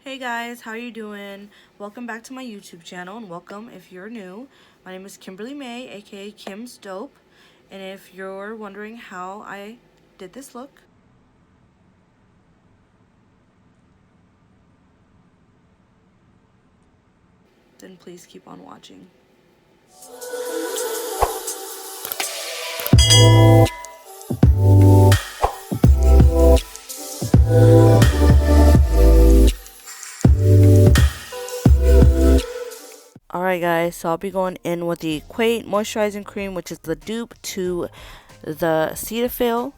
Hey guys, how are you doing? Welcome back to my YouTube channel, and welcome if you're new. My name is Kimberly May, aka KIMSDOPE, and if you're wondering how I did this look, then please keep on watching. Alright guys, so I'll be going in with the Quate Moisturizing Cream, which is the dupe to the Cetaphil.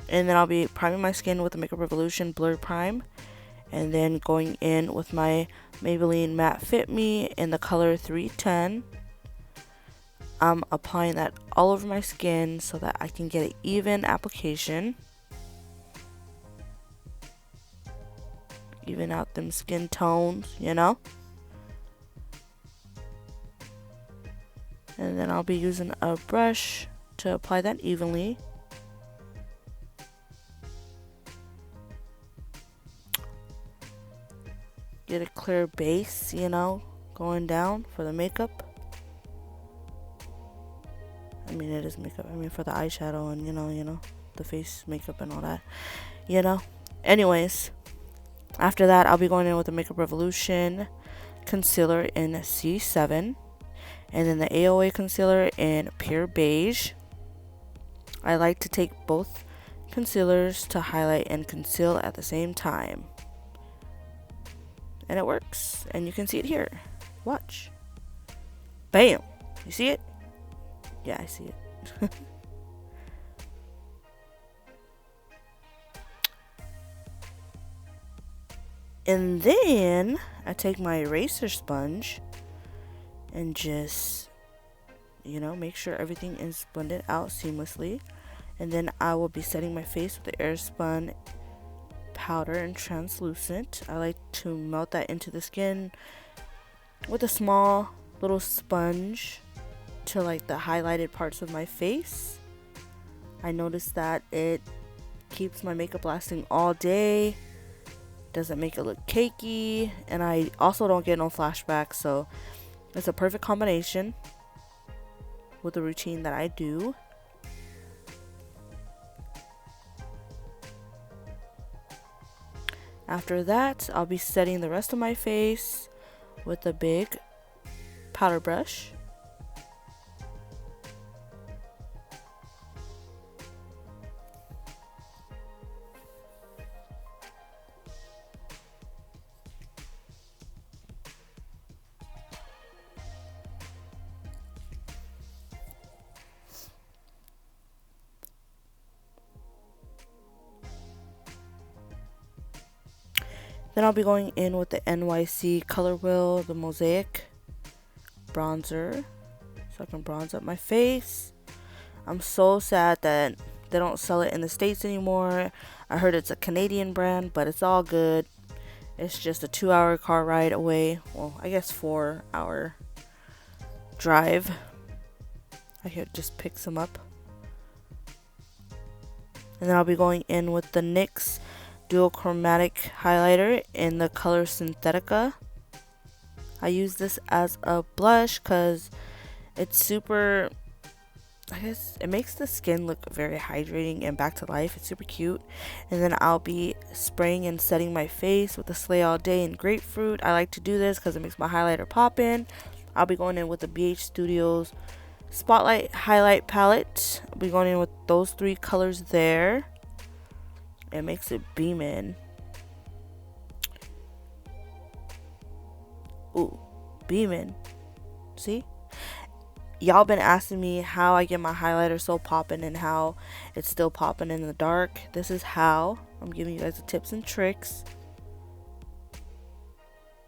And then I'll be priming my skin with the Makeup Revolution Blur Prime. And then going in with my Maybelline Matte Fit Me in the color 310. I'm applying that all over my skin so that I can get an even application. Even out them skin tones, you know? And then I'll be using a brush to apply that evenly. Get a clear base, you know, going down for the makeup. I mean, it is makeup. I mean, for the eyeshadow and, you know, the face makeup and all that, you know. Anyways, after that, I'll be going in with the Makeup Revolution concealer in C7. And then the AOA concealer in Pure Beige. I like to take both concealers to highlight and conceal at the same time. And it works. And you can see it here. Watch. Bam! You see it? Yeah, I see it. And then I take my eraser sponge and just, you know, make sure everything is blended out seamlessly. And then I will be setting my face with the Airspun powder and translucent. I like to melt that into the skin with a small little sponge to like the highlighted parts of my face. I noticed that it keeps my makeup lasting all day, doesn't make it look cakey, and I also don't get no flashbacks, so it's a perfect combination with the routine that I do. After that, I'll be setting the rest of my face with a big powder brush. Then I'll be going in with the NYC Color Wheel, the Mosaic bronzer, so I can bronze up my face. I'm so sad that they don't sell it in the States anymore. I heard it's a Canadian brand, but it's all good. It's just a 2-hour car ride away. Well, I guess 4-hour drive. I could just pick some up. And then I'll be going in with the NYX Dual Chromatic Highlighter in the color Synthetica. I use this as a blush because it's super, I guess it makes the skin look very hydrating and back to life. It's super cute. And then I'll be spraying and setting my face with the Slay All Day and Grapefruit. I like to do this because it makes my highlighter pop in. I'll be going in with the BH Studios Spotlight Highlight Palette. I'll be going in with those 3 colors there. It makes it beam in. Ooh, beaming. See? Y'all been asking me how I get my highlighter so poppin' and how it's still poppin' in the dark. This is how. I'm giving you guys the tips and tricks.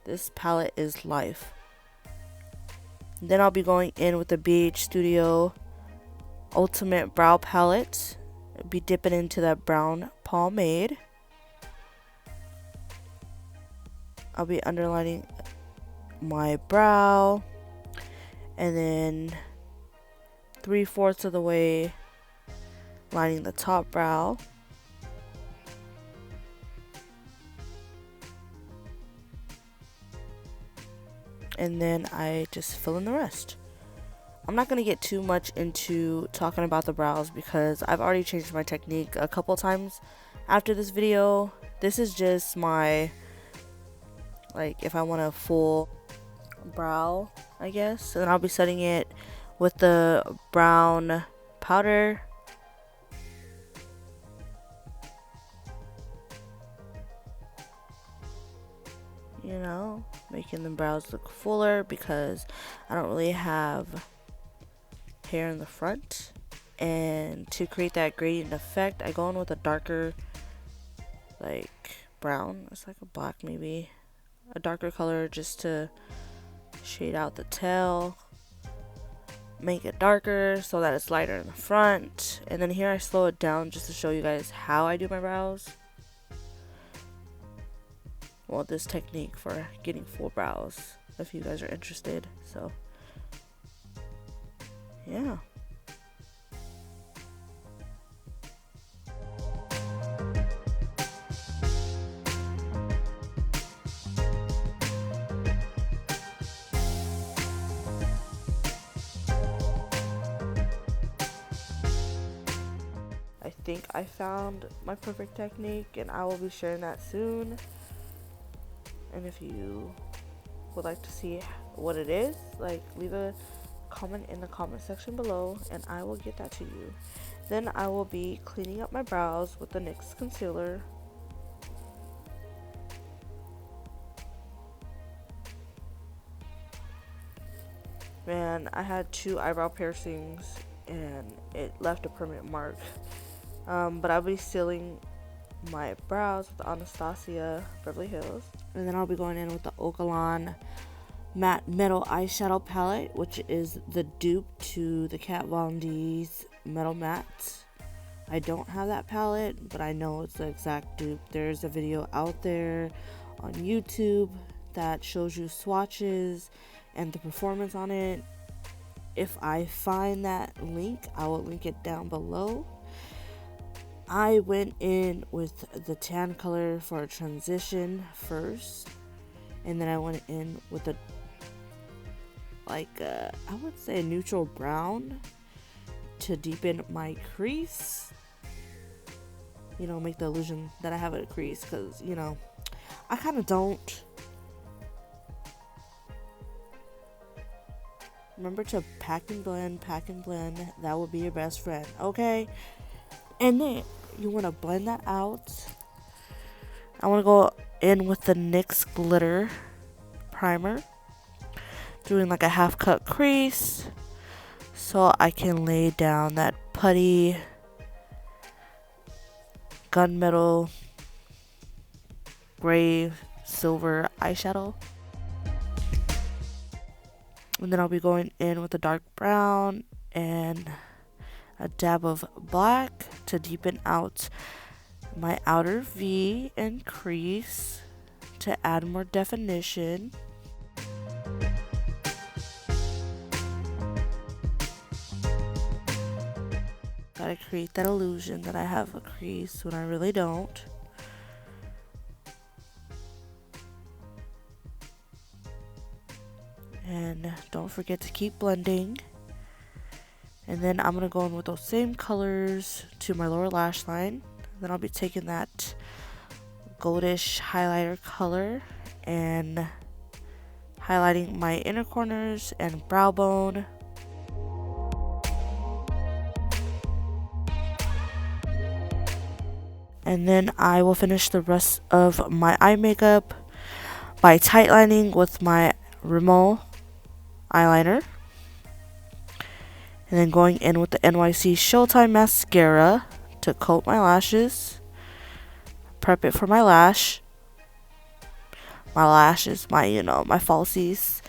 This palette is life. Then I'll be going in with the BH Studio Ultimate Brow Palette. I'll be dipping into that brown pomade. I'll be underlining my brow, and then 3/4 of the way lining the top brow. and then I just fill in the rest. I'm not going to get too much into talking about the brows because I've already changed my technique a couple times after this video. This is just my, like, if I want a full brow, I guess. And I'll be setting it with the brown powder. You know, making the brows look fuller because I don't really have hair in the front. And to create that gradient effect, I go in with a darker, like, brown. It's like a black, maybe a darker color, just to shade out the tail, make it darker so that it's lighter in the front. And then here I slow it down just to show you guys how I do my brows. Well, this technique for getting full brows, if you guys are interested. So yeah. I think I found my perfect technique, and I will be sharing that soon. And if you would like to see what it is, like, leave a comment in the comment section below and I will get that to you. Then I will be cleaning up my brows with the NYX concealer. Man, I had 2 eyebrow piercings and it left a permanent mark. But I'll be sealing my brows with the Anastasia Beverly Hills. And then I'll be going in with the Okalan Matte Metals Eyeshadow palette, which is the dupe to the KatVonD's Metal Matte. I don't have that palette, but I know it's the exact dupe. There's a video out there on YouTube that shows you swatches and the performance on it. If I find that link, I will link it down below. I went in with the tan color for a transition first, and then I went in with a, like, I would say a neutral brown to deepen my crease. You know, make the illusion that I have a crease, because, you know, I kind of don't. Remember to pack and blend, that will be your best friend, okay? And then you want to blend that out. I want to go in with the NYX glitter primer, doing like a half cut crease so I can lay down that putty gunmetal gray silver eyeshadow. And then I'll be going in with a dark brown and a dab of black to deepen out my outer V and crease to add more definition. Gotta create that illusion that I have a crease when I really don't. And don't forget to keep blending. And then I'm going to go in with those same colors to my lower lash line. Then I'll be taking that goldish highlighter color and highlighting my inner corners and brow bone. And then I will finish the rest of my eye makeup by tightlining with my Rimmel eyeliner. And then going in with the NYC Showtime mascara to coat my lashes. Prep it for my lashes, my falsies.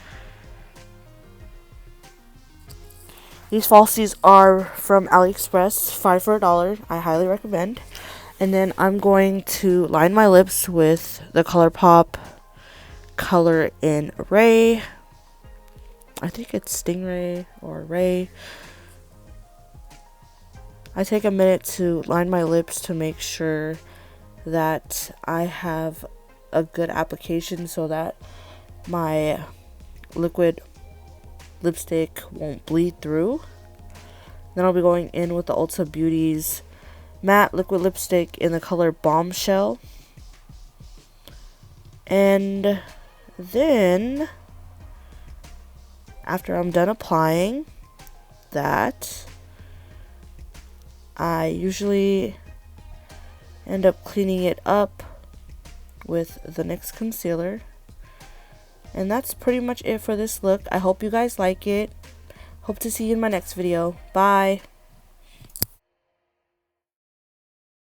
These falsies are from AliExpress, 5 for $1. I highly recommend. And then I'm going to line my lips with the ColourPop Color in Ray. I think it's Stingray or Ray. I take a minute to line my lips to make sure that I have a good application so that my liquid lipstick won't bleed through. Then I'll be going in with the Ulta Beauty's matte liquid lipstick in the color Bombshell. And then, after I'm done applying that, I usually end up cleaning it up with the NYX concealer. And that's pretty much it for this look. I hope you guys like it. Hope to see you in my next video. Bye.